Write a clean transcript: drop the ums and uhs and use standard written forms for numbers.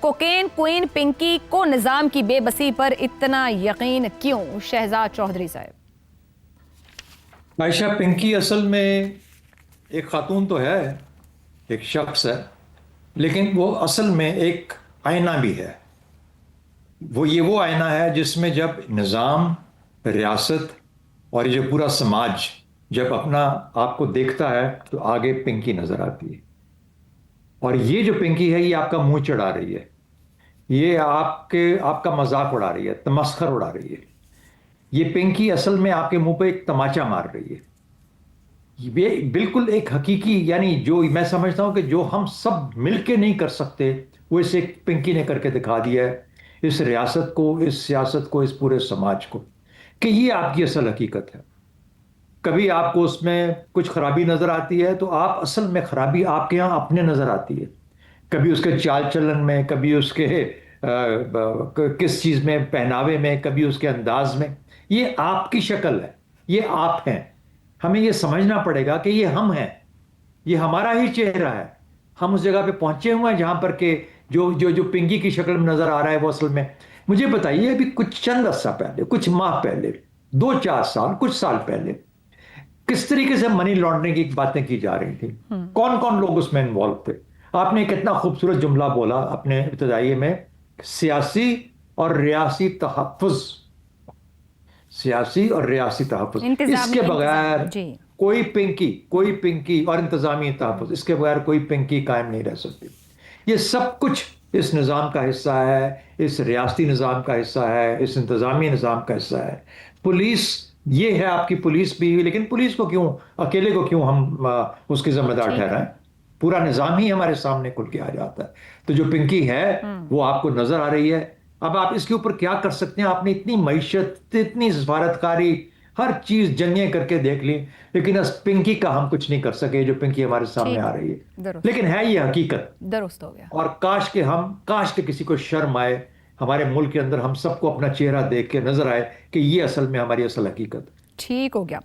Cocaine queen Pinky کو نظام کی بے بسی پر اتنا یقین کیوں؟ شہزاد چودھری صاحب۔ عائشہ پنکی اصل میں ایک خاتون تو ہے، ایک شخص ہے، لیکن وہ اصل میں ایک آئینہ بھی ہے۔ وہ آئینہ ہے جس میں جب نظام، ریاست اور یہ جو پورا سماج جب اپنا آپ کو دیکھتا ہے تو آگے پنکی نظر آتی ہے، اور یہ جو پنکی ہے یہ آپ کا منہ چڑھا رہی ہے، یہ آپ کا مذاق اڑا رہی ہے، تمسخر اڑا رہی ہے۔ یہ پنکی اصل میں آپ کے منہ پہ ایک تماچا مار رہی ہے۔ یہ بالکل ایک حقیقی، یعنی جو میں سمجھتا ہوں کہ جو ہم سب مل کے نہیں کر سکتے وہ اسے پنکی نے کر کے دکھا دیا ہے، اس ریاست کو، اس سیاست کو، اس پورے سماج کو، کہ یہ آپ کی اصل حقیقت ہے۔ کبھی آپ کو اس میں کچھ خرابی نظر آتی ہے تو آپ اصل میں خرابی آپ کے یہاں اپنے نظر آتی ہے، کبھی اس کے چال چلن میں، کبھی اس کے کس چیز میں، پہناوے میں، کبھی اس کے انداز میں۔ یہ آپ کی شکل ہے، یہ آپ ہیں۔ ہمیں یہ سمجھنا پڑے گا کہ یہ ہم ہیں، یہ ہمارا ہی چہرہ ہے۔ ہم اس جگہ پہ پہنچے ہوئے ہیں جہاں پر کہ جو پنکی کی شکل میں نظر آ رہا ہے وہ اصل میں، مجھے بتائیے ابھی کچھ چند عرصہ پہلے، کچھ ماہ پہلے، 2-4 سال، کچھ سال پہلے کس طریقے سے منی لانڈرنگ کی باتیں کی جا رہی تھی، کون کون لوگ اس میں انوالو تھے۔ آپ نے کتنا خوبصورت جملہ بولا اپنے ابتدائی میں، سیاسی اور ریاسی تحفظ، سیاسی اور ریاسی تحفظ، اس کے بغیر کوئی پنکی اور انتظامی تحفظ، اس کے بغیر کوئی پنکی قائم نہیں رہ سکتی۔ یہ سب کچھ اس نظام کا حصہ ہے، اس ریاستی نظام کا حصہ ہے، اس انتظامی نظام کا حصہ ہے۔ پولیس یہ ہے آپ کی، پولیس بھی، لیکن پولیس کو کیوں، اکیلے کو کیوں ہم اس کی ذمہ دار ٹھہرائیں؟ پورا نظام ہی ہمارے سامنے کھل کے آ جاتا ہے۔ تو جو پنکی ہے وہ آپ کو نظر آ رہی ہے۔ اب آپ اس کے اوپر کیا کر سکتے ہیں؟ آپ نے اتنی معیشت، اتنی سفارتکاری، ہر چیز جنگیں کر کے دیکھ لی، لیکن اس پنکی کا ہم کچھ نہیں کر سکے، جو پنکی ہمارے سامنے آ رہی ہے۔ لیکن ہے یہ حقیقت، درست ہو گیا۔ اور کاش کہ کسی کو شرم آئے، ہمارے ملک کے اندر ہم سب کو اپنا چہرہ دیکھ کے نظر آئے کہ یہ اصل میں ہماری اصل حقیقت۔ ٹھیک ہو گیا۔